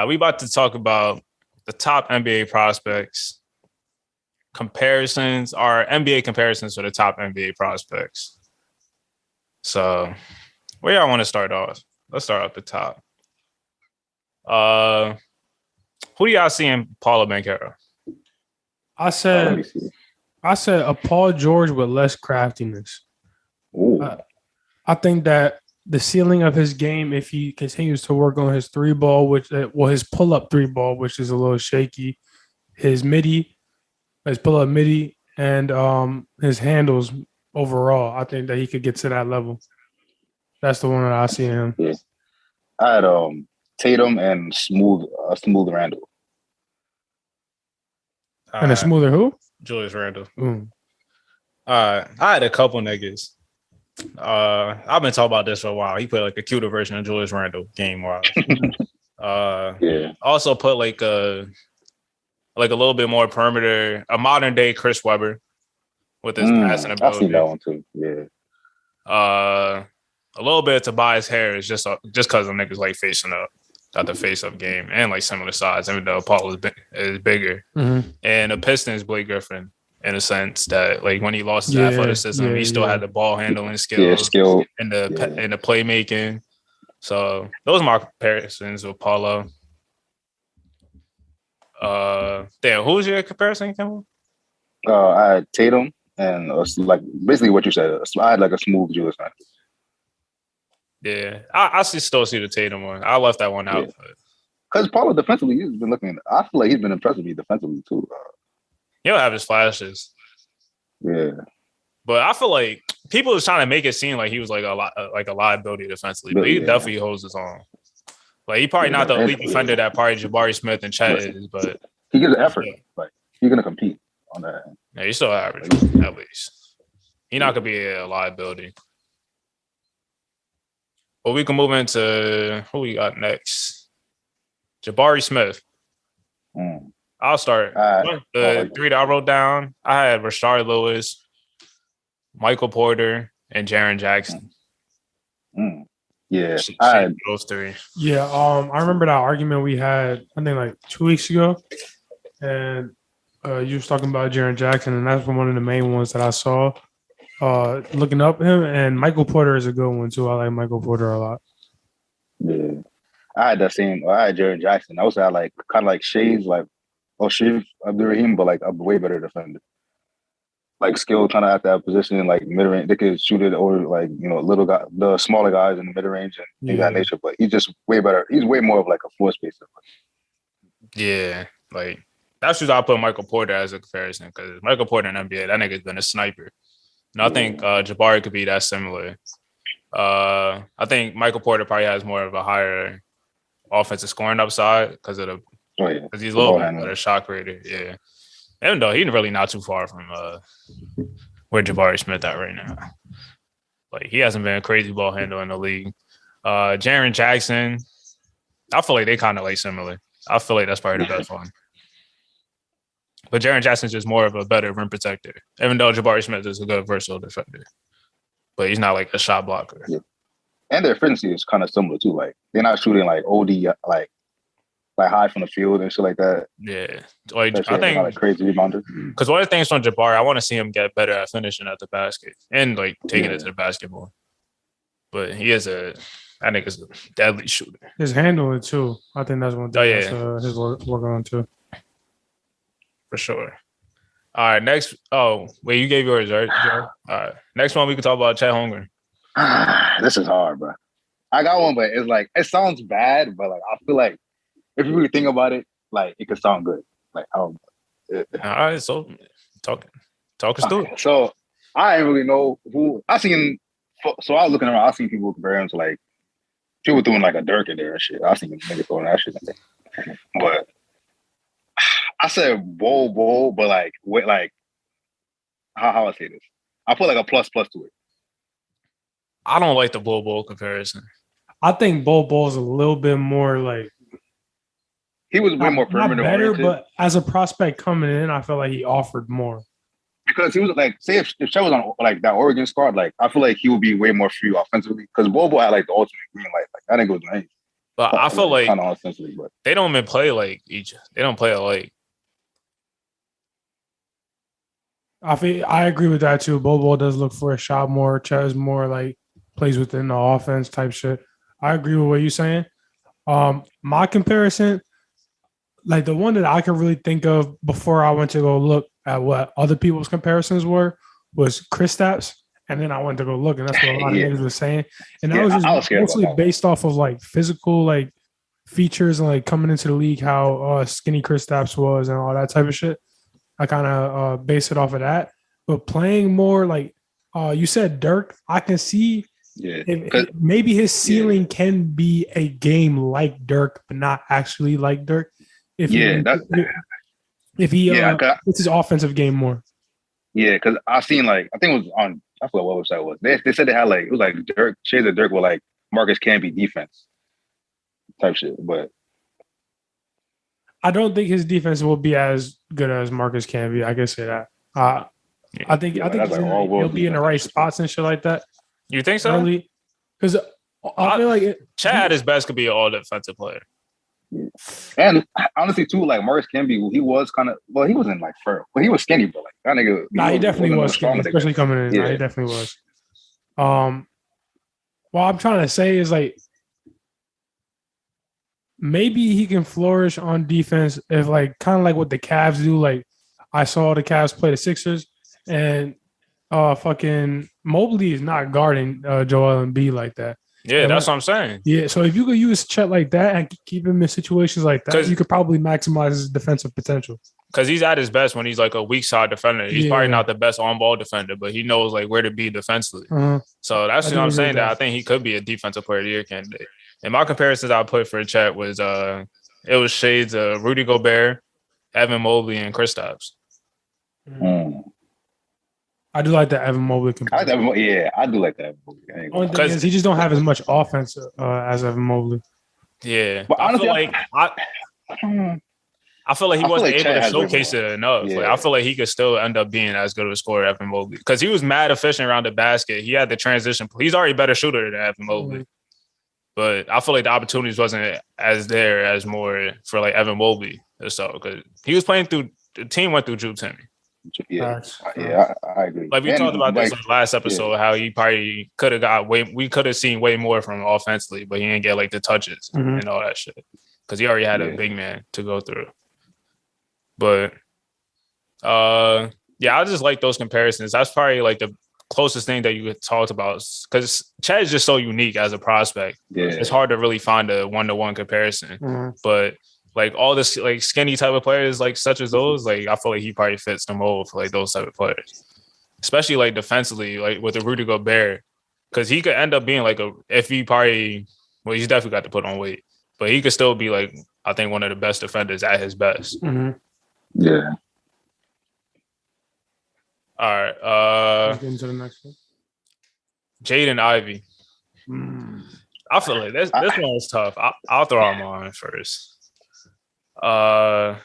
We about to talk about the top NBA prospects comparisons, our NBA comparisons to the top NBA prospects. So, where y'all want to start off? Let's start off the top. Who do y'all see in Paolo Banchero? I said a Paul George with less craftiness. I think that the ceiling of his game, if he continues to work on his three ball, his pull up three ball, which is a little shaky, his pull up midi, and his handles overall, I think that he could get to that level. That's the one that I see him. Yeah. I had Tatum and smooth Randle. And a smoother who? Julius Randle. I had a couple niggas. I've been talking about this for a while. He put like a cuter version of Julius Randle game wise. Also put like a little bit more perimeter, a modern day Chris Webber with his passing ability. I've seen that one too. Yeah. A little bit of Tobias Harris just because them niggas like facing up, got the face up game and like similar size, even though Paul is bigger. Mm-hmm. And the Pistons Blake Griffin in a sense that like when he lost his athleticism, he still had the ball handling skills, and the playmaking. So those are my comparisons with Paulo. Damn, who was your comparison, Campbell? I had Tatum and like basically what you said. I had like a smooth Julius Randle. Yeah, I still see the Tatum one. I left that one out. Because Paulo defensively, he's been looking. I feel like he's been impressive defensively too. He'll have his flashes. Yeah, but I feel like people was trying to make it seem like he was like a liability defensively, but he definitely holds his own. Like he probably not the elite defender that probably Jabari Smith and Chet is, but he gives an effort. Like he's gonna compete on that. Yeah, he's still average at least. He's not gonna be a liability. But we can move into who we got next. Jabari Smith. I'll start. The three that I wrote down, I had Rashard Lewis, Michael Porter, and Jaren Jackson. Yeah, those three. Yeah, I remember that argument we had, I think like 2 weeks ago, and you was talking about Jaren Jackson, and that's one of the main ones that I saw. Looking up him, and Michael Porter is a good one too. I like Michael Porter a lot. Yeah, I had that same. I had Jaren Jackson. I also had like kind of like shades like Oshiv Abdurrahim, but like a way better defender. Like skill kind of at that position, like mid range, they could shoot it over like little guy, the smaller guys in the mid range and things of that nature. But he's just way better. He's way more of like a floor spacer. Yeah, like that's just I put Michael Porter as a comparison because Michael Porter in NBA, that nigga's been a sniper. And I think Jabari could be that similar. I think Michael Porter probably has more of a higher offensive scoring upside because he's a little bit better shot creator. Yeah, even though he's really not too far from where Jabari Smith at right now. Like he hasn't been a crazy ball handler in the league. Jaren Jackson, I feel like they kind of like similar. I feel like that's probably the best one. But Jaren Jackson's just more of a better rim protector, even though Jabari Smith is a good versatile defender. But he's not like a shot blocker. Yeah. And their efficiency is kind of similar too. Like they're not shooting like OD like high from the field and shit like that. Yeah, like I think like crazy rebounder. Because one of the things from Jabari, I want to see him get better at finishing at the basket and like taking it to the basketball. But I think it's a deadly shooter. His handling too. I think that's one thing. His working on too. For sure. All right, next. Oh, wait, you gave yours, right, Joe? All right. Next one, we can talk about Chet Holmgren. This is hard, bro. I got one, but it's like, it sounds bad, but like, I feel like if you really think about it, like, it could sound good. Like, I don't know. All right, so talk us through it. So, I didn't really know who. I was looking around, I seen people compare him to like, people doing like a Dirk in there and shit. I seen niggas throwing that shit in there. But I said whoa, but like wait, like how I say this? I put like a plus to it. I don't like the Bull comparison. I think Bull is a little bit more like he was way more perimeter oriented. But as a prospect coming in, I felt like he offered more. Because he was like, say if Chet was on like that Oregon squad, like I feel like he would be way more free offensively. Because Bobo had like the ultimate green light, like that nigga was nice. But I feel like kind of offensively, but they don't even play like each. They don't play alike. I agree with that too. Bobo does look for a shot more. Chet is more like plays within the offense type shit. I agree with what you're saying. My comparison, like the one that I could really think of before I went to go look at what other people's comparisons were, was Kristaps. And then I went to go look, and that's what a lot of niggas were saying. And that was just mostly based off of like physical like features and like coming into the league, how skinny Kristaps was and all that type of shit. I kind of base it off of that. But playing more like you said, Dirk, I can see maybe his ceiling can be a game like Dirk, but not actually like Dirk. If he it's his offensive game more. Yeah, because I seen like I think it was on I forgot what website it was. They said they had like it was like Dirk shades of Dirk with like Marcus Camby defense type shit, but I don't think his defense will be as good as Marcus Camby. I can say that. I think he'll be in the right spots and shit like that. You think so? Because I feel like Chad at his best could be an all defensive player. And honestly, too, like Marcus Camby, he was kind of he wasn't like fur, but he was skinny, but like that nigga. He definitely was skinny, especially coming in. He definitely was. What I'm trying to say is like maybe he can flourish on defense if like kind of like what the Cavs do. Like I saw the Cavs play the Sixers, and fucking Mobley is not guarding Joel Embiid like that. Yeah, that's what I'm saying. Yeah, so if you could use Chet like that and keep him in situations like that, you could probably maximize his defensive potential. Because he's at his best when he's like a weak side defender. He's probably not the best on-ball defender, but he knows like where to be defensively. So that's what I'm saying. That I think he could be a defensive player of the year candidate. And my comparisons I put for Chet was it was shades of Rudy Gobert, Evan Mobley, and Kristaps. I do like that Evan Mobley comparison. I do like that. Only thing is he just don't have as much offense as Evan Mobley. Yeah, but honestly, I feel like he wasn't able to showcase it enough. Yeah. Like, I feel like he could still end up being as good of a scorer as Evan Mobley because he was mad efficient around the basket. He had the transition. He's already a better shooter than Evan Mobley. But I feel like the opportunities wasn't as there as more for like Evan Mobley or so because he was playing through the team went through Drew Timmy. I agree. Like we talked about this in the last episode, how he probably could have got we could have seen way more from him offensively, but he didn't get like the touches and all that shit because he already had a big man to go through. But I just like those comparisons. That's probably like the closest thing that you could talk about because Chet is just so unique as a prospect. Yeah. It's hard to really find a one-to-one comparison, but like all this like skinny type of players, like such as those, like I feel like he probably fits the mold for like those type of players, especially like defensively, like with the Rudy Gobert, because he could end up being like he's definitely got to put on weight, but he could still be like I think one of the best defenders at his best. Yeah. All right. Let's get into the next one. Jaden Ivey. I feel like this one is tough. I'll throw him on first. I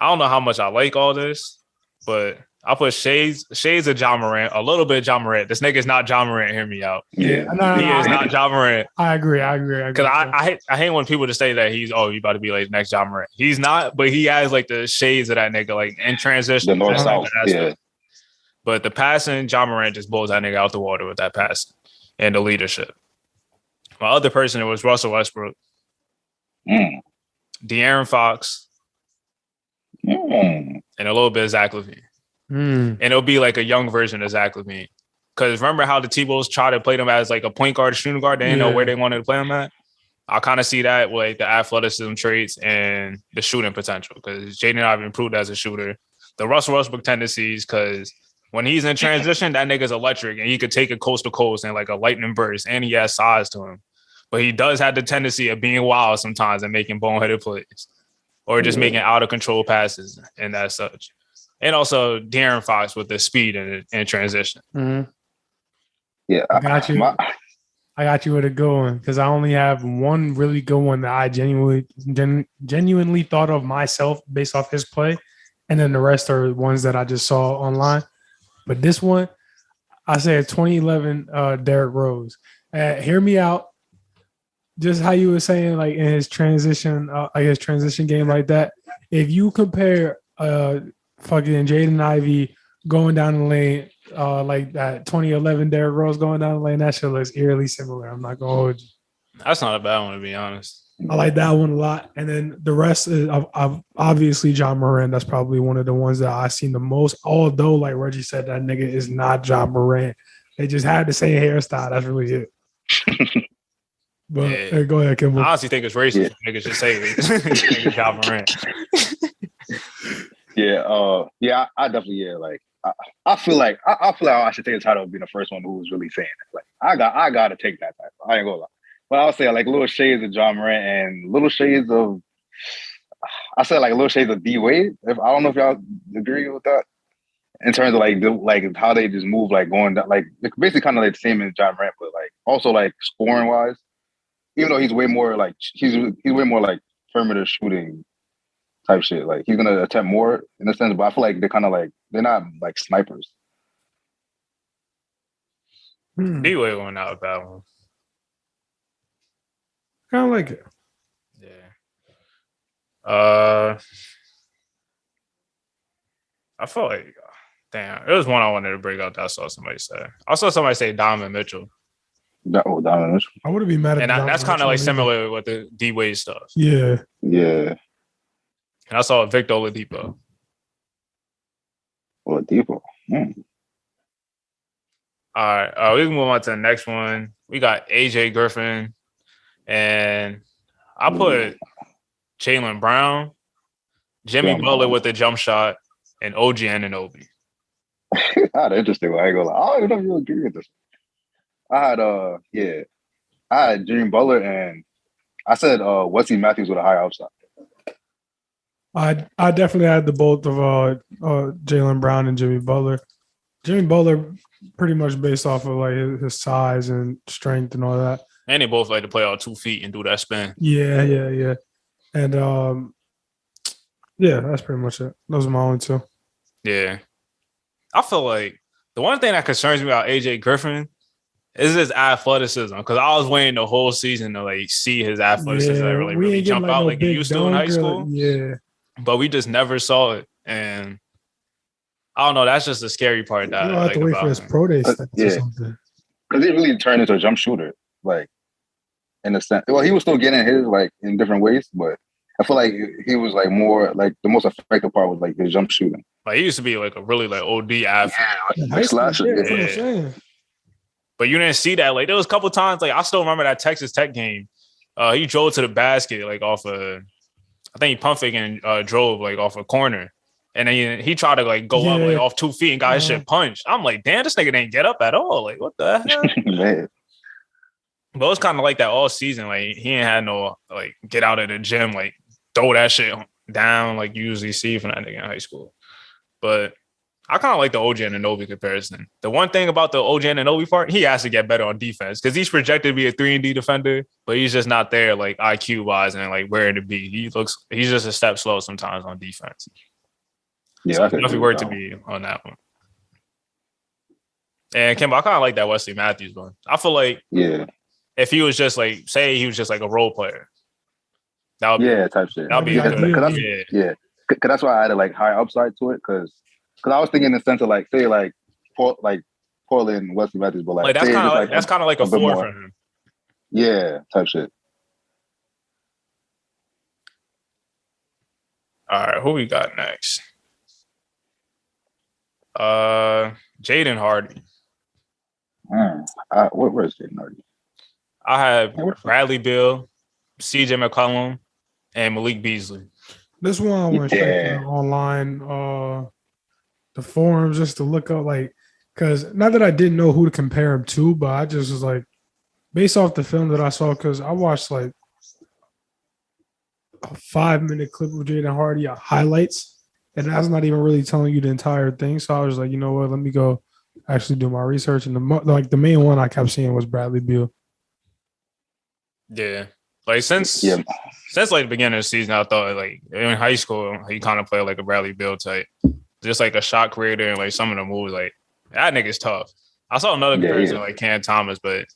don't know how much I like all this, but I'll put shades of Ja Morant, a little bit of Ja Morant. This nigga's not Ja Morant, hear me out. Yeah. He is not Ja Morant. I agree. Because I hate when people just say that he's, you about to be like next Ja Morant. He's not, but he has like the shades of that nigga, like in transition. The north-south, yeah. But the passing, Ja Morant just blows that nigga out the water with that passing and the leadership. My other person, it was Russell Westbrook. De'Aaron Fox. And a little bit of Zach LaVine. And it'll be like a young version of Zach LaVine. Because remember how the T-Bulls tried to play them as like a point guard, shooting guard? They didn't know where they wanted to play them at. I kind of see that with like the athleticism traits and the shooting potential. Because Jaden Ivey improved as a shooter. The Russell Westbrook tendencies, because when he's in transition, that nigga's electric. And he could take it coast to coast and like a lightning burst. And he has size to him. But he does have the tendency of being wild sometimes and making boneheaded plays. Or just making out-of-control passes and that such. And also De'Aaron Fox with the speed and transition. Yeah, I got you. I got you with a good one because I only have one really good one that I genuinely thought of myself based off his play, and then the rest are ones that I just saw online. But this one, I said 2011 Derrick Rose. Hear me out. just how you were saying, like in his transition, game like that. If you compare fucking Jaden Ivey going down the lane, like that 2011 Derrick Rose going down the lane, that shit looks eerily similar. I'm not gonna hold you. That's not a bad one, to be honest. I like that one a lot. And then the rest is obviously John Moran. That's probably one of the ones that I've seen the most. Although, like Reggie said, that nigga is not John Moran. They just had the same hairstyle. That's really it. But hey, go ahead, Kimball. I honestly think it's racist. Yeah. Niggas just say niggas John Moran. I definitely like. I feel like I should take the title of being the first one who was really saying it. Like I gotta take that title. I ain't gonna lie. But I would say like little shades of John Moran and little shades of little shades of D Wade. I don't know if y'all agree with that. In terms of like how they just move, like going down, like basically kind of like the same as John Moran, but like also like scoring wise. Even though he's way more like perimeter shooting type shit. Like he's gonna attempt more in a sense, but I feel like they're not like snipers. D-Wade went out with that one. Kind of like it. Yeah. I felt like, damn, it was one I wanted to bring up that I saw somebody say. I saw somebody say Donovan Mitchell. Donovan Mitchell. I wouldn't be mad at and that's kind of like similar with the D-Wade stuff. Yeah. Yeah. And I saw Victor Oladipo. Oladipo. All right. We can move on to the next one. We got AJ Griffin. And I put Jaylen Brown, Jimmy Butler with the jump shot, and OG Anunoby. That's interesting. I ain't gonna lie. I don't even know if you agree with this. I had Jimmy Butler and I said Wesley Matthews with a higher upside. I definitely had the both of Jaylen Brown and Jimmy Butler. Jimmy Butler pretty much based off of like his size and strength and all that. And they both like to play on 2 feet and do that spin. Yeah. And that's pretty much it. Those are my only two. Yeah. I feel like the one thing that concerns me about AJ Griffin is his athleticism. Because I was waiting the whole season to like see his athleticism really jump out like he used to in high school. Yeah. But we just never saw it. And I don't know. That's just the scary part that I have to wait for his pro day stats or something. Because he really turned into a jump shooter. Like, in a sense. Well, he was still getting his, like, in different ways. But I feel like he was, like, more, like, the most effective part was, like, his jump shooting. Like, he used to be, like, a really, like, OD athlete. Yeah, like slasher. That's what I'm saying. But you didn't see that. Like, there was a couple times, like, I still remember that Texas Tech game. He drove to the basket, like, off I think he pump fake and drove, like, off a corner. And then he tried to, like, go up, like, off 2 feet and got his shit punched. I'm like, damn, this nigga didn't get up at all. Like, what the hell? Man. But it was kind of like that all season. Like, he ain't had no, like, get out of the gym, like, throw that shit down like you usually see from that nigga in high school. But I kind of like the OG Anunoby comparison. The one thing about the OG Anunoby part, he has to get better on defense because he's projected to be a 3-and-D defender, but he's just not there, like, IQ-wise and, like, where to be. He's just a step slow sometimes on defense. Yeah, so definitely work to be on that one. And Kim, I kind of like that Wesley Matthews one. I feel like if he was just like, say he was just like a role player, that would be type shit. That would be good. Because that's why I added like high upside to it. Because I was thinking in the sense of like say like Portland Wesley Matthews, but like that's kind of like a floor for him. Yeah, type shit. All right, who we got next? Jaden Hardy. Where's Jaden Hardy? I have Bradley Beal, CJ McCollum, and Malik Beasley. This one I went checking online, the forums just to look up, like, because not that I didn't know who to compare him to, but I just was like, based off the film that I saw, because I watched like a 5-minute clip of Jaden Hardy highlights, and that's not even really telling you the entire thing. So I was like, you know what, let me go actually do my research. And the main one I kept seeing was Bradley Beal. Yeah. Like since like the beginning of the season, I thought like in high school he kind of played like a Bradley Beal type, just like a shot creator and like some of the moves. Like that nigga's tough. I saw another comparison like Cam Thomas, but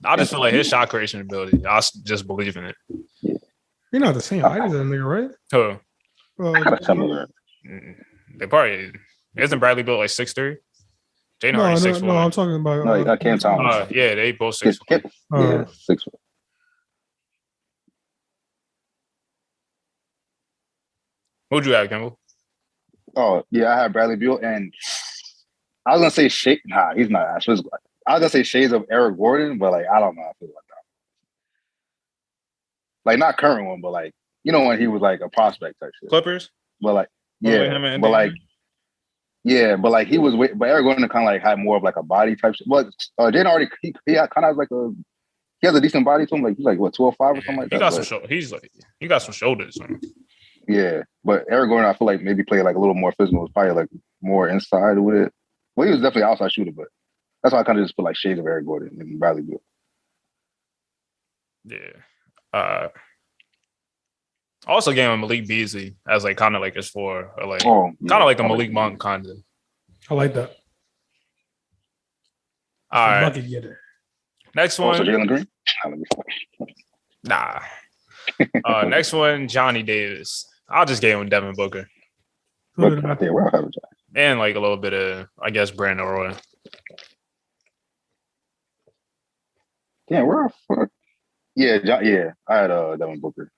I just feel like his shot creation ability. I just believe in it. You're not the same height as that nigga, right? Who? Similar. They probably isn't Bradley built like 6'3"? Jalen No, Harden 6'1". no, I'm talking about. No, Cam Thomas. Yeah, they both 6'1". Yeah, 6'1". Who'd you have, Kimball? Oh yeah, I had Bradley Beal, and I was gonna say shade. Nah, he's not. I was gonna say shades of Eric Gordon, but like I don't know how I feel about that. Like not current one, but like when he was like a prospect type shit. Clippers. But like but like but like he was. But Eric Gordon kind of like had more of like a body type shit. But Jaden already he had kind of like he has a decent body to him. Like he's like what 12'5" or something like that. He got some he got some shoulders. Man. Yeah, but Eric Gordon, I feel like maybe played like a little more physical. Was probably like more inside with it. Well, he was definitely an outside shooter, but that's why I kind of just put like shades of Eric Gordon and Bradley Beal. Yeah. Also gave him Malik Beasley as like kind of like his four, or like kind of like a Malik Monk kind of. I like that. All right. Bucket getter. Next one. So Jalen Green? Nah. Next one, Johnny Davis. I'll just give him Devin Booker. And like a little bit of, I guess, Brandon Roy. Yeah, where the fuck? Yeah, I had Devin Booker.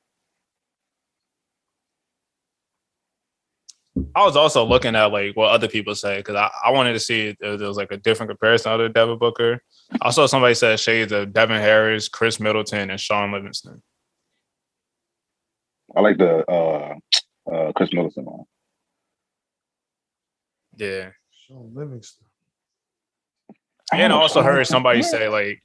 I was also looking at like what other people say because I wanted to see if there was like a different comparison of Devin Booker. I saw somebody said shades of Devin Harris, Chris Middleton, and Sean Livingston. I like the Chris Middleton one. Yeah. Sean Livingston. And I also heard somebody say like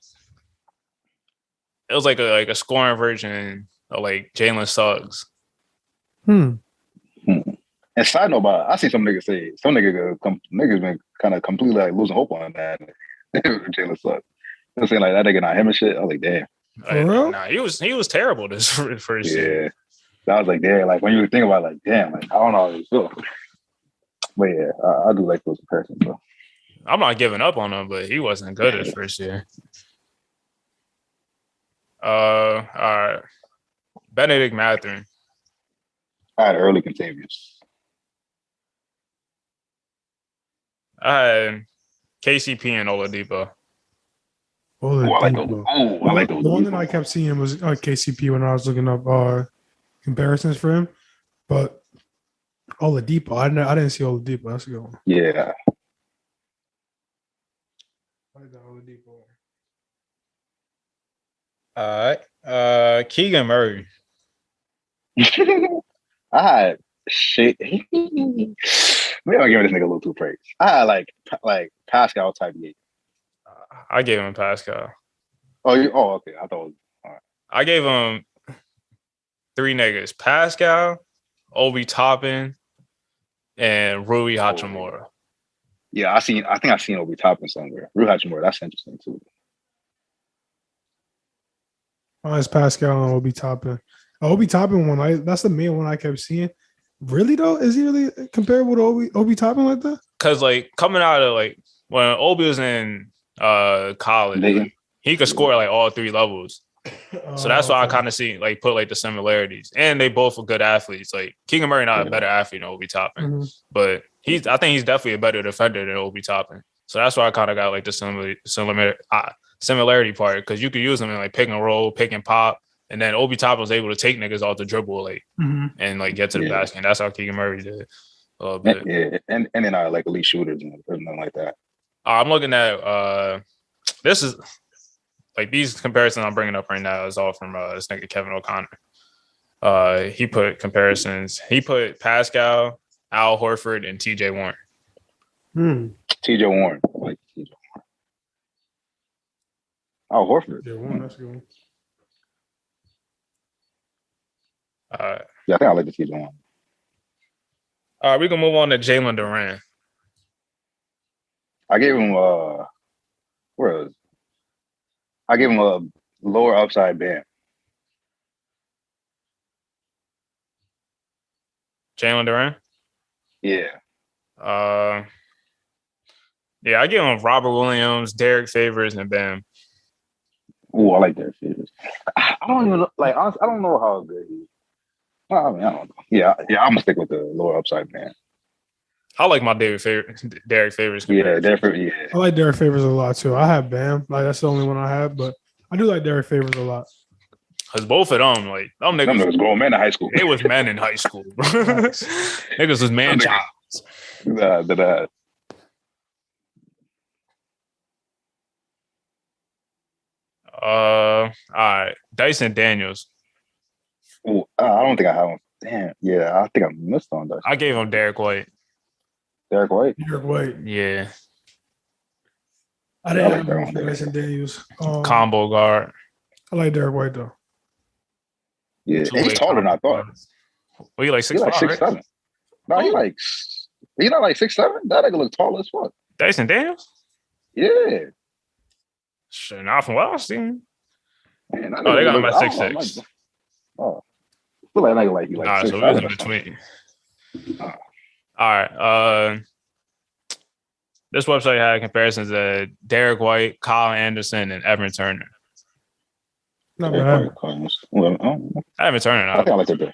it was like a scoring version of like Jalen Suggs. And side note about I see some niggas say niggas been kind of completely like losing hope on that. Jalen Suggs. They're saying like that nigga not him and shit. I was like, damn. Nah, he was terrible this first year. I was like, damn. Like when you think about it, like, damn, like I don't know how they feel. But yeah, I do like those comparisons, bro. I'm not giving up on him, but he wasn't good his first year. All right. Benedict Mathurin. I had early Contavious. I had KCP and Oladipo. I like those. The one that I kept seeing was KCP when I was looking up comparisons for him. But Oladipo, I didn't see Oladipo. That's a good one. Yeah. I like that Oladipo. All right. Keegan Murray. I had shit. Maybe I'm giving this nigga a little too praise. I had like Pascal type game. I gave him Pascal. Okay. I thought it was all right. I gave him 3 niggas: Pascal, Obi Toppin, and Rui Hachimura. Yeah, I think I've seen Obi Toppin somewhere. Rui Hachimura, that's interesting too. It's Pascal and Obi Toppin. Obi Toppin one, that's the main one I kept seeing. Really though, is he really comparable to Obi Toppin like that? Because like coming out of like when Obi was in college, he could score like all 3 levels. So that's why I kind of see like put like the similarities, and they both were good athletes. Like Keegan Murray not a better athlete than Obi Toppin, but I think he's definitely a better defender than Obi Toppin. So that's why I kind of got like the similarity part, because you could use them in like pick and roll, pick and pop, and then Obi Toppin was able to take niggas off the dribble like and like get to the basket. And that's how Keegan Murray did a little bit. Yeah, and then I like elite shooters and nothing like that. I'm looking at this is like these comparisons I'm bringing up right now is all from this nigga Kevin O'Connor. He put comparisons. He put Pascal, Al Horford, and TJ Warren. TJ Warren. I like TJ Warren. Al Horford. Yeah, one, that's a good one. Yeah, I think I like the TJ Warren. All right, we can move on to Jalen Duran. I gave him I gave him a lower upside band. Jalen Duran? Yeah. Yeah, I give him Robert Williams, Derek Favors, and Bam. Oh, I like Derek Favors. I don't even know, like honestly, I don't know how good he is. Well, I mean, I don't know. Yeah, I'm gonna stick with the lower upside man. I like my Derek Favors. Yeah, Derek Favors. Yeah, I like Derek Favors a lot too. I have Bam. Like that's the only one I have, but I do like Derek Favors a lot. Cause both of them, like them niggas grown men in high school. They was men in high school, bro. Niggas was man child. All right, Dyson Daniels. Oh, I don't think I have him. Damn, yeah, I think I missed on Dyson. I gave him Derek White. Derek White. Yeah. I didn't have Dyson Daniels. Combo guard. I like Derek White though. Yeah, he's taller than I thought. Well, he like 6'5", like 6'7". right? No, he's not like 6'7". That nigga look tall as fuck. Dyson Daniels? Yeah. Shit, not from what I've seen. Man, they got him at 6'6". Oh, I feel like nigga like 6'5". So it was in between. All right. This website had comparisons of Derek White, Kyle Anderson, and Evan Turner. Not bad. Evan Turner. I think I like that.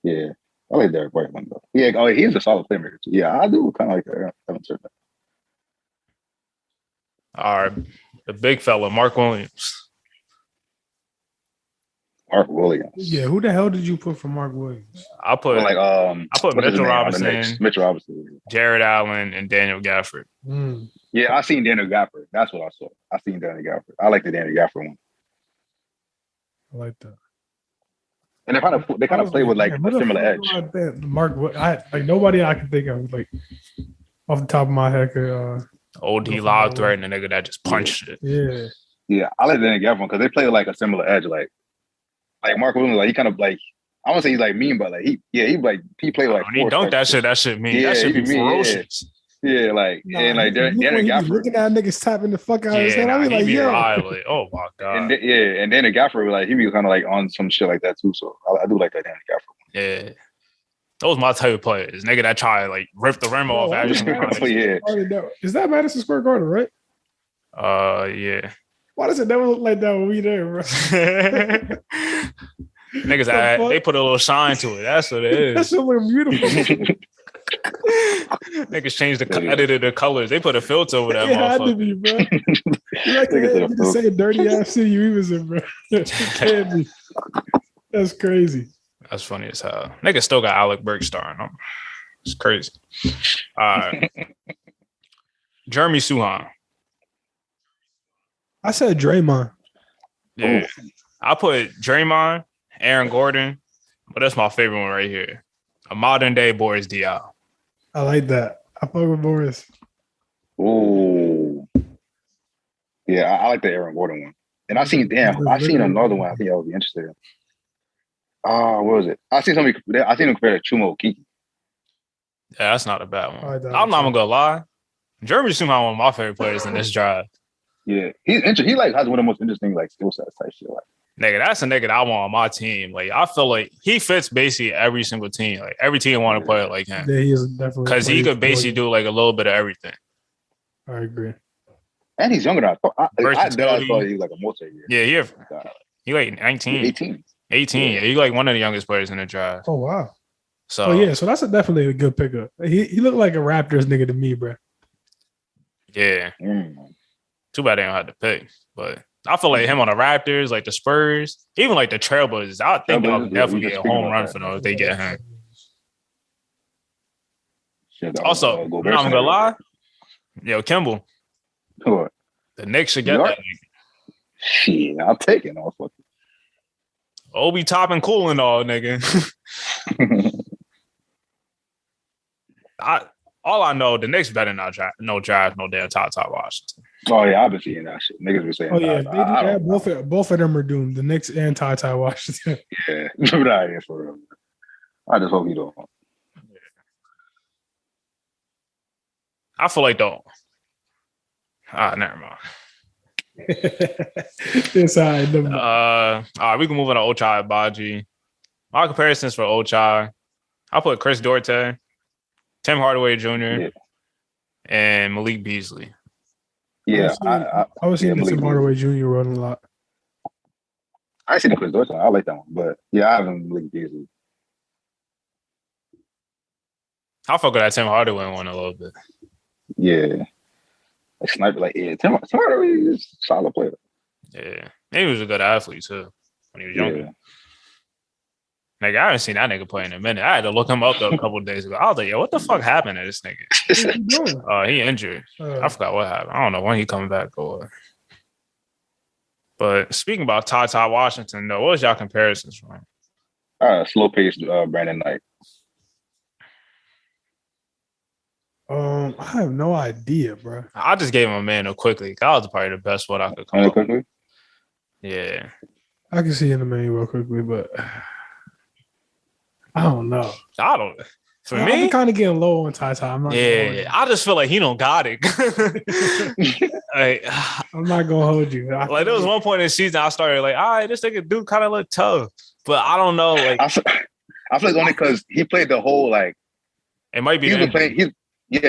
Yeah, I like Derek White one though. Yeah, he's a solid playmaker too. Yeah, I do kind of like Evan Turner. All right, the big fella, Mark Williams. Mark Williams. Yeah, who the hell did you put for Mark Williams? I put Mitchell Robinson, Jared Allen, and Daniel Gafford. Yeah, I seen Daniel Gafford. That's what I saw. I seen Daniel Gafford. I like the Daniel Gafford one. I like that. And they kind of play with like a similar edge. Mark, nobody I can think of like off the top of my head could. OD loud threatening a nigga that just punched it. Yeah, I like Daniel Gafford because they play with like a similar edge. Like Mark Williams, like he kind of like I won't say he's like mean, but like he played like. When he dunked that shit mean. Yeah, that should be ferocious. Yeah. Yeah, like and like Darren Gafford looking at niggas tapping the fuck out of his head. I be like, yo, like, oh my god. And Darren Gafford, like he be kind of like on some shit like that too. So I do like that Darren Gafford. Yeah, those my type of players. Nigga that try to like rip the rim off. Yeah. Is that Madison Square Garden, right? Yeah. Why does it never look like that when we there, bro? Niggas, they put a little shine to it. That's what it is. That shit look beautiful. Niggas changed edited the colors. They put a filter over that motherfucker. Had to be, bro. You like to say dirty ass city you was in, bro. It can't be. That's crazy. That's funny as hell. Niggas still got Alec Burks starring them. It's crazy. Jeremy Suhan. I said Draymond. Yeah. I put Draymond, Aaron Gordon, but that's my favorite one right here. A modern day Boris Diaw. I like that. I fuck with Boris. Oh. Yeah, I like the Aaron Gordon one. And I seen another one I think I would be interested in. What was it? I seen him compare to Chumo Kiki. Yeah, that's not a bad one. I'm not gonna lie. Jeremy Suhan one of my favorite players in this drive. Yeah, he's interesting. He like has one of the most interesting like skill sets type shit. Like, nigga, that's a nigga that I want on my team. Like, I feel like he fits basically every single team. Like, every team want to play it like him. Yeah, he is definitely because he could basically do like a little bit of everything. I agree. And he's younger than I thought. I thought he was like a multi-year. Yeah, he like 19. 18. Yeah, he's like one of the youngest players in the draft. Oh wow. So so that's definitely a good pickup. He looked like a Raptors nigga to me, bro. Yeah. Too bad they don't have to pick, but I feel like him on the Raptors, like the Spurs, even like the Trailblazers, I think they'll definitely get a home run for them if they get him. Also, I'm gonna lie, yo, Kimball, what? The Knicks should get that. Shit, I'll take it. Obi Toppin cool and all, nigga. All I know, the Knicks better not draft no damn top Washington. Oh yeah, I've been seeing that shit. Niggas been saying. Oh yeah, they do that. Both of them are doomed. The Knicks and Ty Washington. Yeah, right. For real. I just hope you don't. Yeah. I feel like don't. Never mind. It's all right. We can move on to Ochai Agbaji. My comparisons for Ochai, I put Chris Duarte, Tim Hardaway Jr., and Malik Beasley. Yeah, I was seeing Tim Hardaway Jr. run a lot. I see the Chris Dortch one. I like that one, but yeah, I haven't linked these. I fuck with that Tim Hardaway one a little bit. Yeah, like sniper, like Tim Hardaway is a solid player. Yeah, he was a good athlete too when he was younger. Yeah. Like, I haven't seen that nigga play in a minute. I had to look him up though a couple of days ago. I was like, yo, what the fuck happened to this nigga? He injured. I forgot what happened. I don't know when he coming back or. But speaking about Ty Washington, though, what was y'all comparisons from? Slow paced Brandon Knight. I have no idea, bro. I just gave him a man quickly. That was probably the best one I could come up with. Yeah. I can see in the manual quickly, but I don't know. For me, I'm kind of getting low on Ty. Yeah, I just feel like he don't got it. Like, I'm not gonna hold you. Like there was one point in the season I started like, all right, this nigga dude kind of look tough, but I don't know. Like, I feel like only because he played the whole like. It might be. He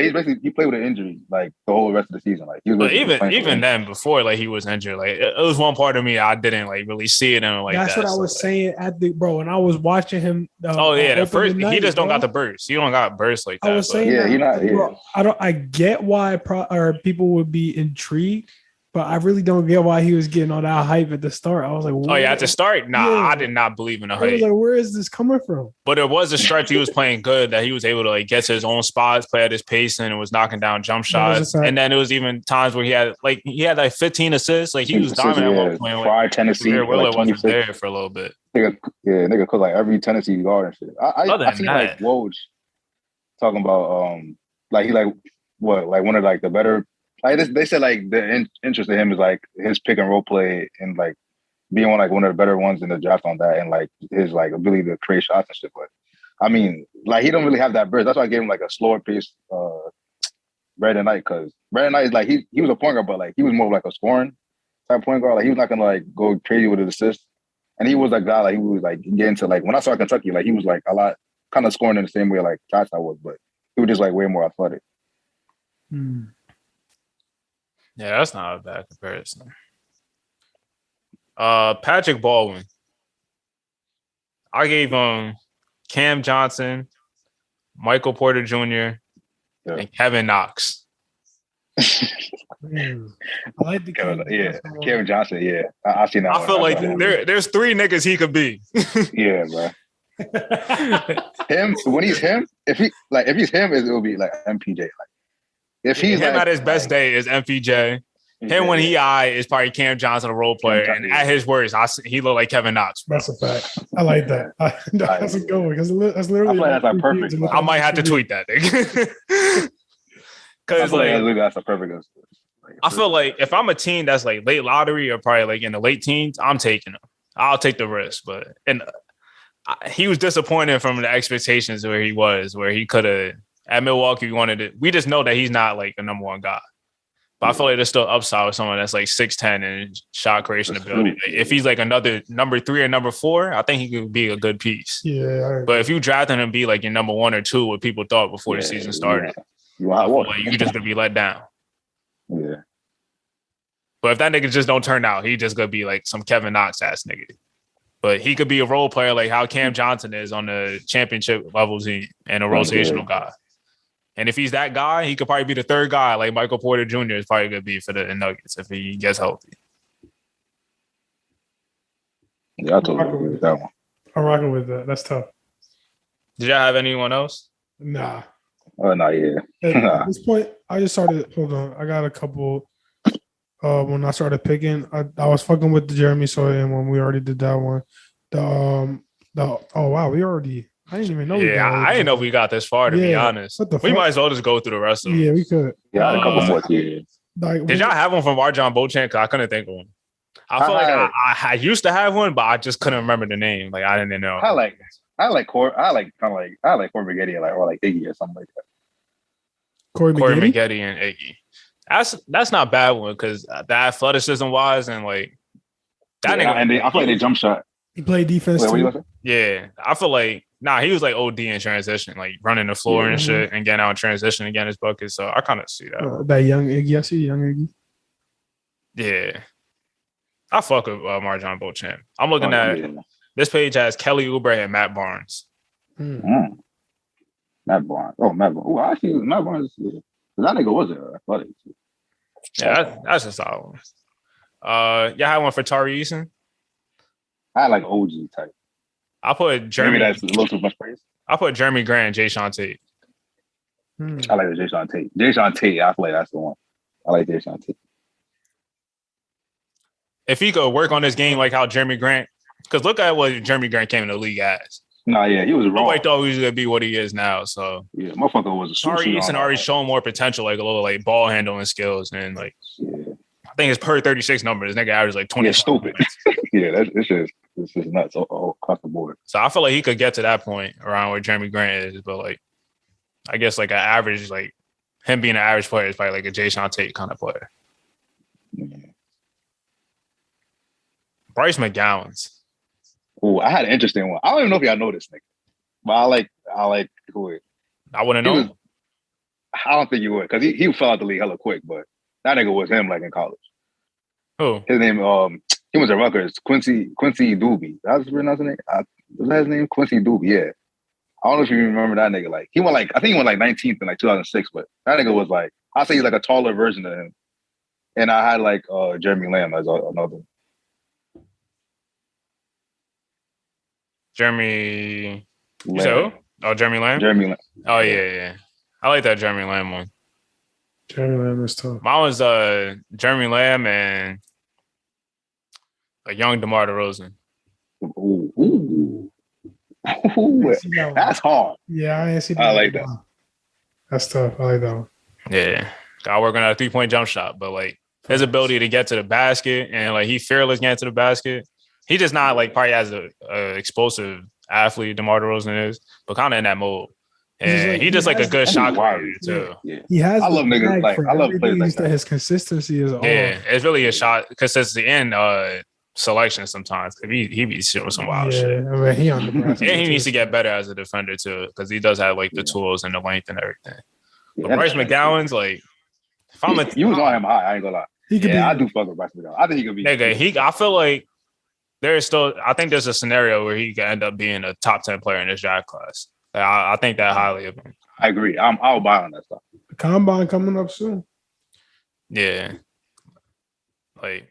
played with an injury like the whole rest of the season. Like, but even then, before like he was injured, like it was one part of me I didn't like really see it and like that's what I was saying at the bro. And I was watching him. The first he just don't got the burst. He don't got burst like that. I was saying, bro, I get why people would be intrigued. But I really don't get why he was getting all that hype at the start. I was like, at the start? Nah, I did not believe in the hype. I was like, where is this coming from? But there was a stretch he was playing good that he was able to like get to his own spots, play at his pace, and was knocking down jump shots. And then it was even times where he had like 15 assists. Like he was dominant at one point. Fried Tennessee. Like, wasn't there for a little bit. Nigga could like every Tennessee guard and shit. I seen like Woj talking about like he like what like one of like the better. Like they said, like the interest in him is like his pick and roll play and like being one of the better ones in the draft on that, and like his like ability to create shots and shit. But I mean, like he don't really have that burst. That's why I gave him like a slower pace Brandon Knight, because Brandon Knight is like he was a point guard, but like he was more of like a scoring type point guard. Like he was not gonna like go crazy with his assists, and he was a guy like he was like getting to like when I saw Kentucky, like he was like a lot kind of scoring in the same way like Josh I was, but he was just like way more athletic. Yeah, that's not a bad comparison. Patrick Baldwin. I gave him Cam Johnson, Michael Porter Jr., and Kevin Knox. I like the Kevin Johnson. Yeah, I've seen that. I feel like there's three niggas he could be. Yeah, bro. Him when he's him, if he's him, it will be like MPJ. Like if he's him at his best day is MPJ. Him when he is probably Cam Johnson, a role player, and at his worst, he looked like Kevin Knox. Bro. That's a fact. I like that. That's a good one because that's literally. I feel like that's perfect. I might have to tweet that thing. Because that's a perfect. I feel like if I'm a team that's like late lottery or probably like in the late teens, I'm taking him. I'll take the risk, but he was disappointed from the expectations where he could have at Milwaukee. We just know that he's not like the number one guy. But I feel like there's still upside with someone that's like 6'10" and shot creation ability. Like if he's like another number 3 or number 4, I think he could be a good piece. Yeah. But if you draft him to be like your number 1 or 2, what people thought before the season started, you're just gonna be let down. Yeah. But if that nigga just don't turn out, he just gonna be like some Kevin Knox ass nigga. But he could be a role player like how Cam Johnson is on the championship level team and a rotational guy. And if he's that guy, he could probably be the third guy. Like Michael Porter Jr. is probably going to be for the Nuggets if he gets healthy. Yeah, I totally agree with that one. I'm rocking with that. That's tough. Did y'all have anyone else? Nah. Oh, no, yeah. At this point, I just started. Hold on. I got a couple. When I started picking, I was fucking with the Jeremy Sawyer one. We already did that one. Oh, wow. We already. I didn't even know. Yeah, I didn't know we got this far, to be honest. We might as well just go through the rest of them. Yeah, we could. Yeah, I had a couple more kids. Did y'all have one from Arjan Beauchamp? Because I couldn't think of one. I feel like I used to have one, but I just couldn't remember the name. Like I didn't know. I like Corey Maggette or like Iggy or something like that. Corey Maggette and Iggy. That's not a bad one because the athleticism wise and like that nigga. And I feel like they jump shot. He played defense too. Yeah, I feel like he was like OD in transition, like running the floor and shit, and getting out in transition and getting his buckets. So I kind of see that. That young Iggy, I see young Iggy. Yeah, I fuck with Marjon Beauchamp. I'm looking at this page has Kelly Oubre and Matt Barnes. Matt Barnes. Oh, Matt Barnes. Oh, actually, Matt Barnes. Yeah. That nigga was athletic. Yeah, that's a solid one. Y'all had one for Tari Eason? I had like OG type. I put Jeremy. Maybe that's a little too much praise. I put Jeremy Grant and Jay Sean Tate. I like the Jay Sean Tate. Jay Sean Tate, I feel like that's the one. I like Jay Sean Tate. If he could work on this game like how Jeremy Grant, because look at what Jeremy Grant came in the league as. Nah, yeah, he was wrong. Nobody thought he was gonna be what he is now. So yeah, motherfucker was a Tari Eason already shown more potential, like a little like ball handling skills, and like I think his per 36 numbers, nigga average like 20. Yeah, stupid. Yeah, it's just nuts all across the board. So I feel like he could get to that point around where Jeremy Grant is, but like I guess like an average, like him being an average player is probably like a Jay Sean Tate kind of player. Yeah. Bryce McGowan's. Oh, I had an interesting one. I don't even know if y'all know this nigga, but I like who it. I wouldn't know. I don't think you would, because he fell out the league hella quick, but that nigga was him like in college. Who? His name, he was at Rutgers, Quincy Doobie. That was his name? Was that his name? Quincy Doobie, yeah. I don't know if you remember that nigga. Like he went like, I think he went like 19th in like 2006, but that nigga was like, I'll say he's like a taller version of him. And I had like Jeremy Lamb as another. Jeremy. You said who? Oh, Jeremy Lamb? Jeremy Lamb. Oh, yeah. I like that Jeremy Lamb one. Jeremy Lamb is tough. Mine was Jeremy Lamb and a young DeMar DeRozan. Ooh. That's hard. Yeah, I see that. I like that. That's tough. I like that one. Yeah. Got working on a 3-point jump shot, but like his ability to get to the basket and like he fearless getting to the basket. He just not like probably as a explosive athlete DeMar DeRozan is, but kind of in that mode. And he just like a good shot creator too. Yeah. He has. I love niggas like I love players like that. His consistency is. Yeah, it's really a shot consistency and selection sometimes. He be shooting some wild shit. I mean, he on the and he needs to get better as a defender too, because he does have like the tools and the length and everything. But Bryce McGowan's like, if I'm you was on him high. I ain't gonna lie. I do fuck with Bryce McGowan. I think he could be. Nigga, I feel like I think there's a scenario where he could end up being a top 10 player in this draft class. I think that highly of him. I agree. I'll buy on that stuff. The combine coming up soon. Yeah. Like,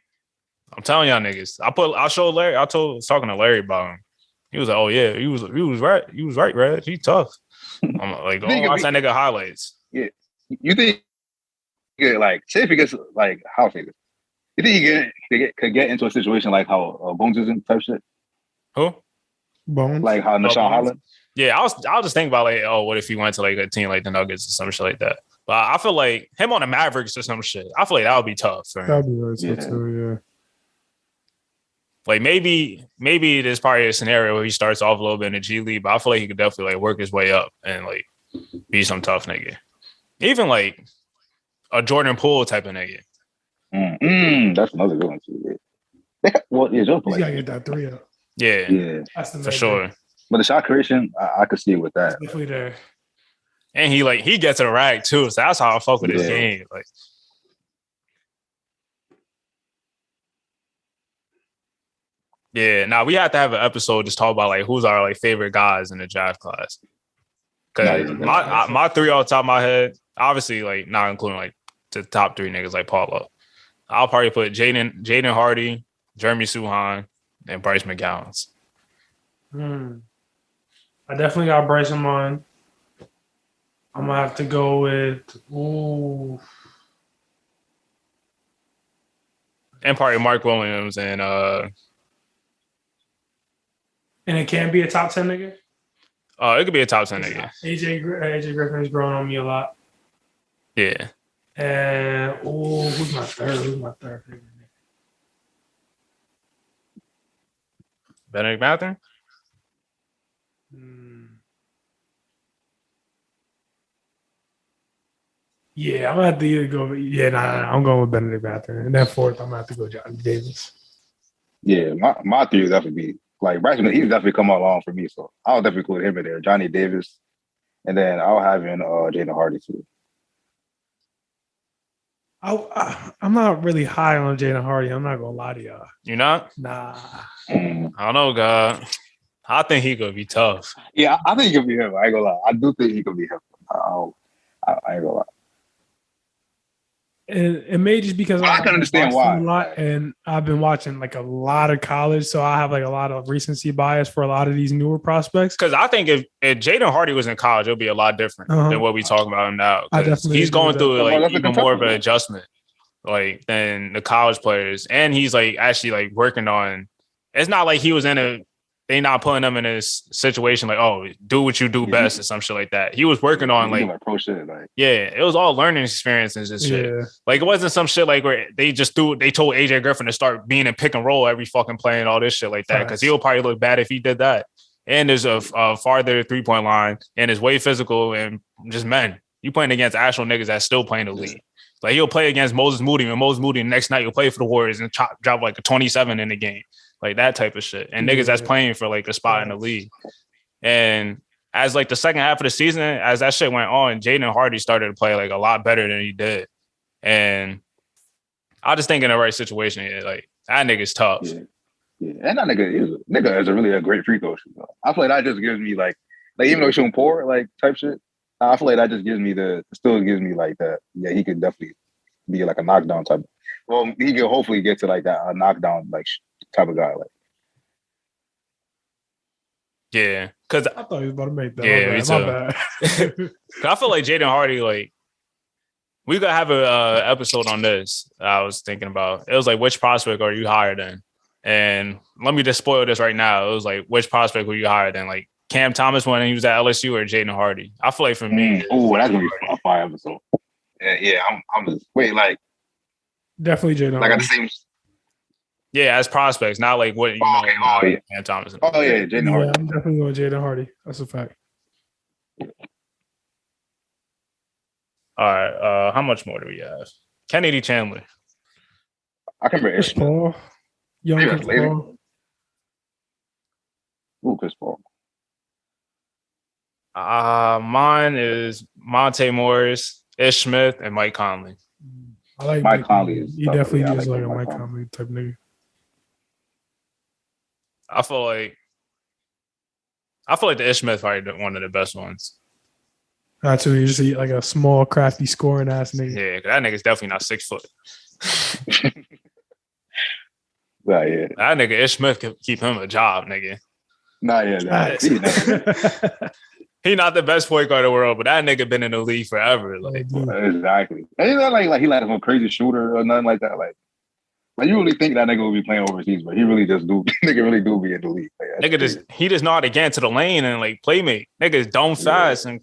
I'm telling y'all niggas. I was talking to Larry about him. He was like, oh yeah, he was right. He was right, Red. He tough. I'm like, go watch that nigga highlights. Yeah. You think like say if he gets like how say this? You think he could get into a situation like how Bones is in type shit? Who? Bones? Like how Nashawn Holland? Yeah, I'll just think about like, oh, what if he went to like a team like the Nuggets or some shit like that? But I feel like him on the Mavericks or some shit. I feel like that would be tough. That'd be really tough too, yeah. Like maybe there's probably a scenario where he starts off a little bit in the G League, but I feel like he could definitely like work his way up and like be some tough nigga. Even like a Jordan Poole type of nigga. That's another good one too. Yeah. Well, yeah, Jordan Poole. He's gotta get that 3 up. Yeah. That's the for sure. But the shot creation, I could see with that. Definitely there. And he gets to the rag too, so that's how I fuck with this game. Like, yeah. Now we have to have an episode just talk about like who's our like favorite guys in the draft class. Because my 3 off the top of my head, obviously like not including like the top 3 niggas like Paolo. I'll probably put Jaden Hardy, Jeremy Suhan, and Bryce McGowan's. I definitely got Bryce in mind. I'm gonna have to go with and probably Mark Williams and it can't be a top 10 nigga. It could be a top 10 nigga. AJ Griffin's growing on me a lot. Yeah. And who's my third favorite nigga? Benedict Mathurin? Yeah, I'm gonna have to either go. I'm going with Benedict Mathurin. And then 4th, I'm gonna have to go Johnny Davis. Yeah, my 3 would definitely be like Bryce. He's definitely come along for me, so I'll definitely include him in there. Johnny Davis, and then I'll have in Jaden Hardy too. I'm not really high on Jaden Hardy. I'm not gonna lie to y'all. You not? Nah. I don't know, God. I think he could be tough. Yeah, I think he could be him. I ain't gonna lie. I do think he could be him. I ain't gonna lie. And it may just because I can understand why. A lot, and I've been watching like a lot of college, so I have like a lot of recency bias for a lot of these newer prospects. Because I think if Jaden Hardy was in college, it would be a lot different than what we talking about him now. Because he's going through like even more of an adjustment, like than the college players, and he's like actually like working on. It's not like he was in a. They not putting him in a situation like, oh, do what you do best or some shit like that. He was working on like pro shit, like it was all learning experiences and shit. Yeah. Like it wasn't some shit like where they told AJ Griffin to start being in pick and roll every fucking play and all this shit like that because he'll probably look bad if he did that. And there's a farther 3-point line and is way physical and just men. You playing against actual niggas that's still playing the league. Like he'll play against Moses Moody and Moses Moody the next night he'll play for the Warriors and drop like a 27 in the game. Like that type of shit. And niggas that's playing for like a spot in the league. And as like the second half of the season, as that shit went on, Jaden Hardy started to play like a lot better than he did. And I just think in the right situation, like that nigga's tough. Yeah. And that nigga is really a great free throw shooter. I feel like that just gives me like even though he's shooting poor, like type shit, I feel like that just gives me like that. Yeah, he could definitely be like a knockdown type. Well, he can hopefully get to like that knockdown like type of guy. Like, yeah, because I thought he was about to make that. Yeah, me too. I feel like Jaden Hardy, like we could have a episode on this. I was thinking about it was like which prospect are you higher than? And let me just spoil this right now. It was like which prospect were you higher than? Like Cam Thomas when he was at LSU or Jaden Hardy? I feel like for me, oh, that's gonna be a fire episode. Yeah, I'm just like definitely Jaden Hardy. Like at the same. Yeah, as prospects, not like what you know. Cam Thomas. Oh yeah, Jaden Hardy. I'm definitely going Jaden Hardy. That's a fact. All right, how much more do we have? Kennedy Chandler. I can remember Chris Paul. Young Chris Paul. Ooh, Chris Paul. Mine is Monte Morris, Ish Smith, and Mike Conley. I like Mike Conley. He definitely is like a Mike Conley type nigga. I feel like the Ish Smith probably one of the best ones. Actually, you just like a small, crafty, scoring ass nigga. Yeah, that nigga's definitely not 6 foot. Nah, yeah. That nigga Ish Smith could keep him a job, nigga. Nah. He not the best point guard in the world, but that nigga been in the league forever. Like, exactly. And he's not like he like some crazy shooter or nothing like that. Like you really think that nigga will be playing overseas, but he really just do. Nigga really do be in the league. Like, he just know how to get into the lane and like play make. Niggas dome fast and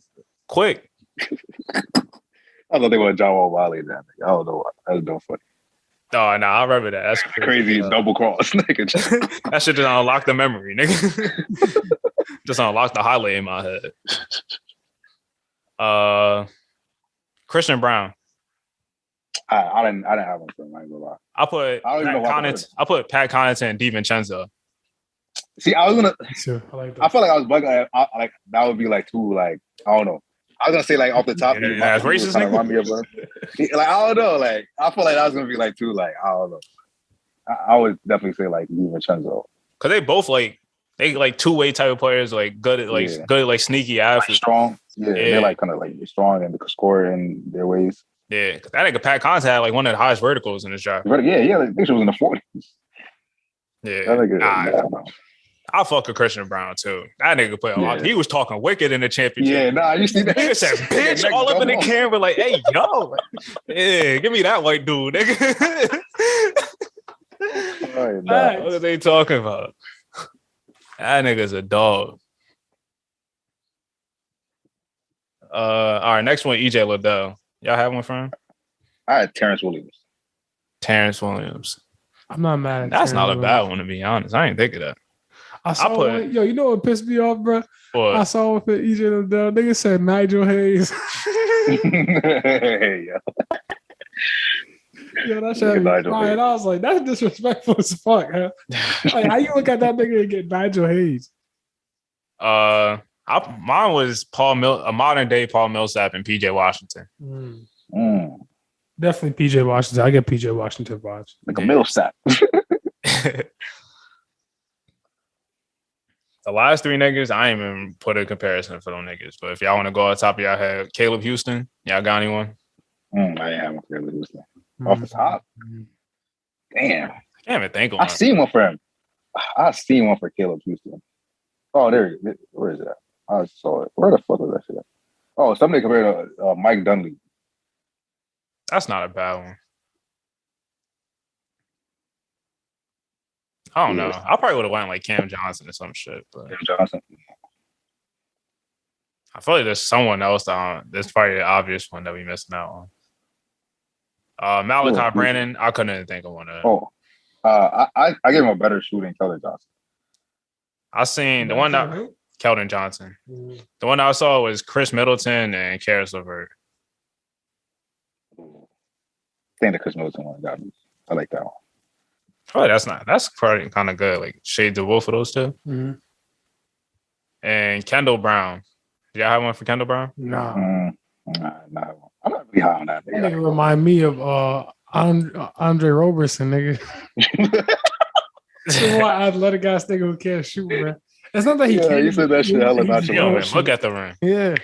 quick. I thought they want John Wall Wally that nigga. I don't know why. That's no funny. Oh no, I remember that. That's crazy double cross, nigga. That shit just unlock the memory, nigga. Just unlock the highlight in my head. Christian Brown. I didn't have him for him. I ain't gonna lie. I put Pat Connaughton and DiVincenzo. See, I was gonna. I like that. I felt like I was bugging. Like that would be like too like I don't know. I was gonna say like off the top. Yeah, racist. Kind of remind me of like I don't know. Like I feel like that was gonna be like too like I don't know. I would definitely say like DiVincenzo because they both like two-way type of players, like good at sneaky athletes, like strong. Yeah, they're like kind of like strong and they could score in their ways. Yeah, because that nigga Pat Connaughton had like one of the highest verticals in his job. Yeah, I think she was in the 40s. Yeah, I'll fuck with Christian Brown too. That nigga played a lot. He was talking wicked in the championship. Yeah, you see that? Nigga said, "Bitch," all up in the camera, like, "Hey, yo, yeah, give me that white dude, nigga." What are they talking about? That nigga's a dog. All right, next one, EJ Liddell. Y'all have one from him? I had Terrence Williams. I'm not mad at that's not a bad one, to be honest. I ain't think of that. You know what pissed me off, bro? What? I saw with EJ Liddell. Nigga said Nigel Hayes. Yo, that shit and I was like, that's disrespectful as fuck, huh? Like, how you look at that nigga and get Nigel Hayes? Mine was a modern day Paul Millsap and PJ Washington. Definitely PJ Washington. I get PJ Washington vibes. Like a Millsap. The last three niggas, I ain't even put a comparison for them niggas. But if y'all want to go on top of y'all head, Caleb Houston, y'all got anyone? I ain't having Caleb Houston. Off the top? Damn. I can't even think of I one. seen one for him. I seen one for Caleb Houston. Oh, there. Where is that? I saw it. Where the fuck was that shit at? Oh, somebody compared to Mike Dunleavy. That's not a bad one. I don't know. I probably would have went like Cam Johnson or some shit. But Cam Johnson. I feel like there's someone else that's probably the obvious one that we missing out on. Malachi Brandon, I couldn't even think of one. I give him a better shooting Keldon Johnson. I seen the one that Keldon Johnson. The one I saw was Chris Middleton and Karis LeVert. I think the Chris Middleton one got me. I like that one. Oh, that's probably kind of good. Like shades of both of those two. Mm-hmm. And Kendall Brown. Do y'all have one for Kendall Brown? Nah. I'm not really high on that. That nigga remind me of Andre Roberson, nigga. Why athletic guys nigga who can't shoot, man. It's not that he can't. You said that shit hella nonchalant. Look at the rim. Yeah.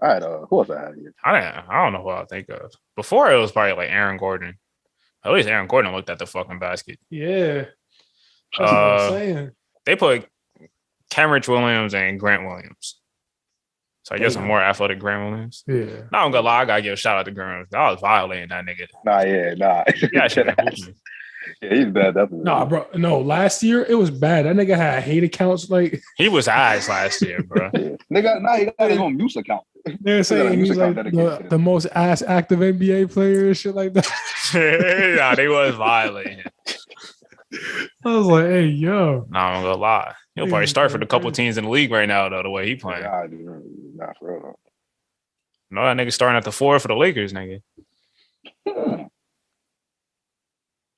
All right, who else I had here? I don't know who I'll think of. Before it was probably like Aaron Gordon. At least Aaron Gordon looked at the fucking basket. Yeah. That's what I'm saying. They put Kenrich Williams and Grant Williams. So I guess I'm more athletic Grant Williams. Yeah. Not gonna lie, I gotta give a shout out to Grant. I was violating that nigga. Nah. Yeah, he's bad. Nah, bro. No, last year it was bad. That nigga had hate accounts. Like he was ass last year, bro. Yeah. He got his own muse account. They're saying he's like the most ass active NBA player and shit like that. Nah, they was violating. I was like, hey, yo. Nah, I'm gonna lie. He'll probably start for the couple teams in the league right now, though, the way he playing. Nah, for real. No, that nigga starting at the 4 for the Lakers, nigga.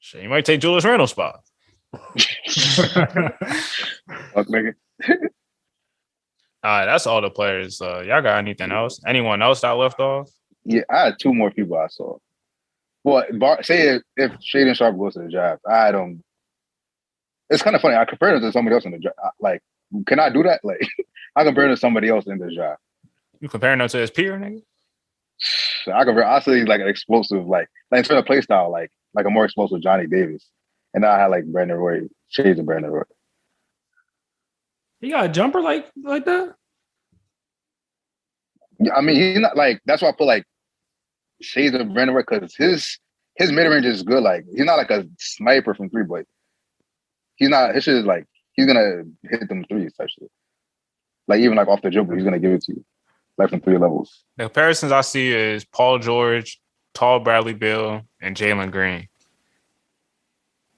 Shit, he might take Julius Randle's spot. Fuck, nigga. All right, that's all the players. Y'all got anything else? Anyone else that left off? Yeah, I had two more people I saw. Well, say if Shaden Sharp goes to the draft, I don't. It's kind of funny. I compare him to somebody else in the draft. Like, can I do that? Like, I compare him to somebody else in the draft. You comparing him to his peer, nigga? I compare. I say like an explosive, like in terms of play style, like a more explosive Johnny Davis, and I had like Brandon Roy, shades of Brandon Roy. He got a jumper like that? Yeah, I mean, he's not like. That's why I put like shades of Brandon Roy because his mid range is good. Like he's not like a sniper from three, but he's not. His shit is like he's gonna hit them threes type shit. Like even like off the dribble, he's gonna give it to you, like from 3 levels. The comparisons I see is Paul George, Tall Bradley Beal, and Jalen Green.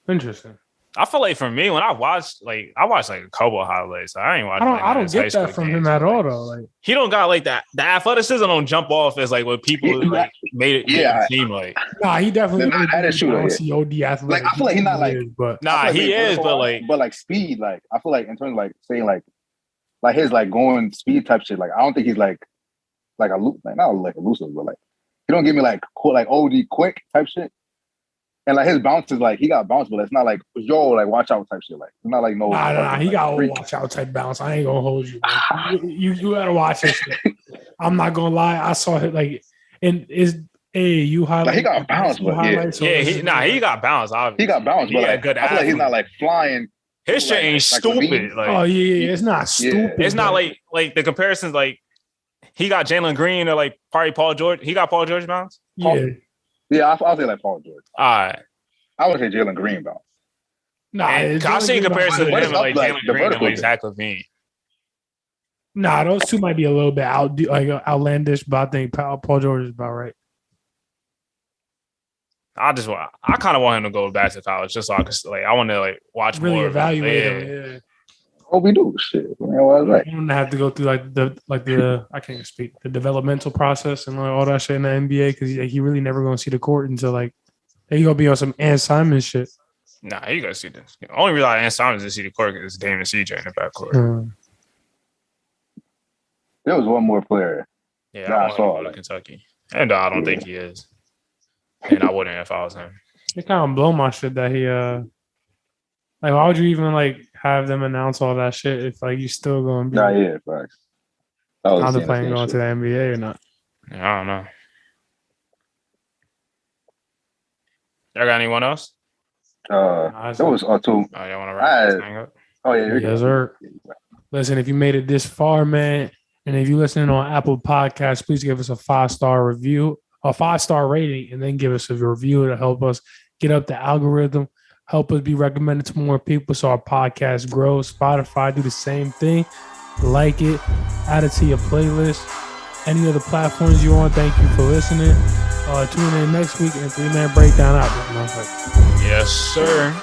Interesting. I feel like for me, when I watched like a couple of highlights. I ain't watched. I don't get that from him at all, though. Like he don't got like that. The athleticism don't jump off as like what people like made it seem like. Nah, he definitely. I had a shooter. OD athletic. Like I feel like he's not like, but nah, he is, but like speed. Like I feel like in terms of like saying like his like going speed type shit. Like I don't think he's like a loop, like not like elusive, but like he don't give me like OD quick type shit. And like his bounce is like he got bounce, but it's not like like watch out type shit. Like it's not like no. Nah, he got watch out type bounce. I ain't gonna hold you. You gotta watch this shit. I'm not gonna lie. I saw it like and you highlight. Like he got bounce, but he got bounce. Obviously. He got bounce, but like, I feel like he's not like flying. His shit ain't stupid. Like, oh yeah, it's not stupid. It's not like the comparisons. Like he got Jalen Green or like probably Paul George. He got Paul George bounce. Yeah, I'll say like Paul George. All right. I would say Jalen Green bounce. Nah, I've seen comparisons to him like Jalen Green and like Zach LaVine. Nah, those two might be a little bit outlandish, but I think Paul George is about right. I kind of want him to go back to college just so I could I want to like watch really more. Evaluate him. Yeah. Oh, we do shit. Right. You don't have to go through the I can't speak the developmental process and like all that shit in the NBA because he really never gonna see the court until like he gonna be on some Ann Simon shit. Nah, you gotta see this. The only reason Ann Simon is to see the court is Damon CJ in the backcourt. There was one more player Yeah, I want him to go to Kentucky. And I don't think he is. And I wouldn't if I was him. It kind of blow my shit that he like why would you even like have them announce all that shit if like you still gonna be facts. contemplating going to the NBA or not? Yeah, I don't know. Y'all got anyone else? There was two. Oh, y'all want to wrap this thing up? Oh yeah, yes, sir. Listen, if you made it this far, man, and if you're listening on Apple Podcasts, please give us a 5-star review, a 5-star rating, and then give us a review to help us get up the algorithm, help us be recommended to more people so our podcast grows. Spotify, do the same thing. Like it, add it to your playlist. Any other platforms you're on, thank you for listening. Tune in next week and 3-Man Breakdown out. Yes, sir.